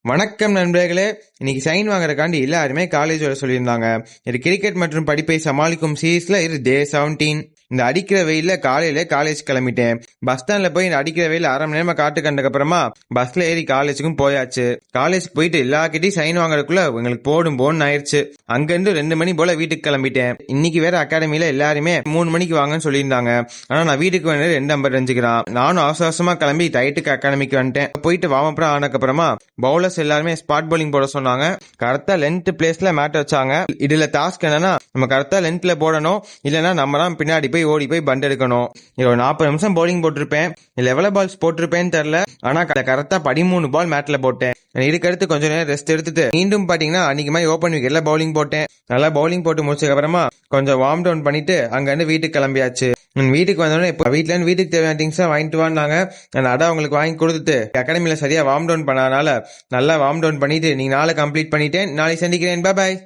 வணக்கம் நண்பர்களே. இன்னைக்கு சைன் வாங்குறதுக்காண்டி எல்லாருமே காலேஜ் வர சொல்லியிருந்தாங்க. இது கிரிக்கெட் மற்றும் படிப்பை சமாளிக்கும் சீரீஸ்ல இது டே 17. இந்த அடிக்கிற வெயில்ல காலையில காலேஜ் கிளம்பிட்டேன். பஸ் ஸ்டாண்ட்ல போய் இந்த அடிக்கிற வெயில் அரை மணி நேரமா காட்டு கண்டதுக்கு அப்புறமா பஸ்ல ஏறி காலேஜுக்கும் போயாச்சு. காலேஜ் போயிட்டு எல்லாக்கிட்டையும் சைன் வாங்குறதுக்குள்ள எங்களுக்கு போடும் போன்னு ஆயிடுச்சு. அங்கிருந்து 2 மணி போல வீட்டுக்கு கிளம்பிட்டேன். இன்னைக்கு வேற அகாடமில எல்லாருமே 3 மணிக்கு வாங்கன்னு சொல்லியிருந்தாங்க. ஆனா நான் வீட்டுக்கு வந்து 2:55. நானும் அவசரமா கிளம்பி டைட்டுக்கு அகாடமிக்கு வந்துட்டேன். போயிட்டு வார்ம் அப் ஆனதுக்கு அப்புறமா பவுலர்ஸ் எல்லாருமே ஸ்பாட் பவுலிங் போட சொன்னாங்க. கரெக்டா லென்த் பிளேஸ்ல மேட் வச்சாங்க. இதுல டாஸ்க் என்னன்னா, நம்ம கரெக்டா லென்த்ல போடணும், இல்லைன்னா நம்ம தான் பின்னாடி போய் ஓடி போய் பண்ட் எடுக்கணும். ஒரு 40 நிமிஷம் பவுலிங் போட்டிருப்பேன். இல்ல எவ்வளவு பால்ஸ் போட்டிருப்பேன்னு தெரியல. ஆனா கரெக்டா 13 பால் மேட்ல போட்டேன். இதுக்கடுத்து கொஞ்ச நேரம் ரெஸ்ட் எடுத்துட்டு மீண்டும் பாத்தீங்கன்னா அன்னைக்கு மாதிரி ஓப்பன் விக்கெட்ல பவுலிங் போட்டேன். நல்லா பவுலிங் போட்டு முடிச்சதுக்கு அப்புறமா கொஞ்சம் வார்ம் டவுன் பண்ணிட்டு அங்க இருந்து வீட்டுக்கு கிளம்பியாச்சு. வீட்டுக்கு வந்தோடனே இப்போ வீட்டுல இருந்து வீட்டுக்கு தேவையான திங்ஸா வாங்கிட்டு வாங்க. நான் அடா உங்களுக்கு வாங்கி கொடுத்துட்டு அகாடமில சரியா வார்ம் டவுன் பண்ணாதனால நல்லா வார்ம் டவுன் பண்ணிட்டு நீங்க நாளை கம்ப்ளீட் பண்ணிட்டேன். நாளைக்கு சந்திக்கிறேன். பாய்.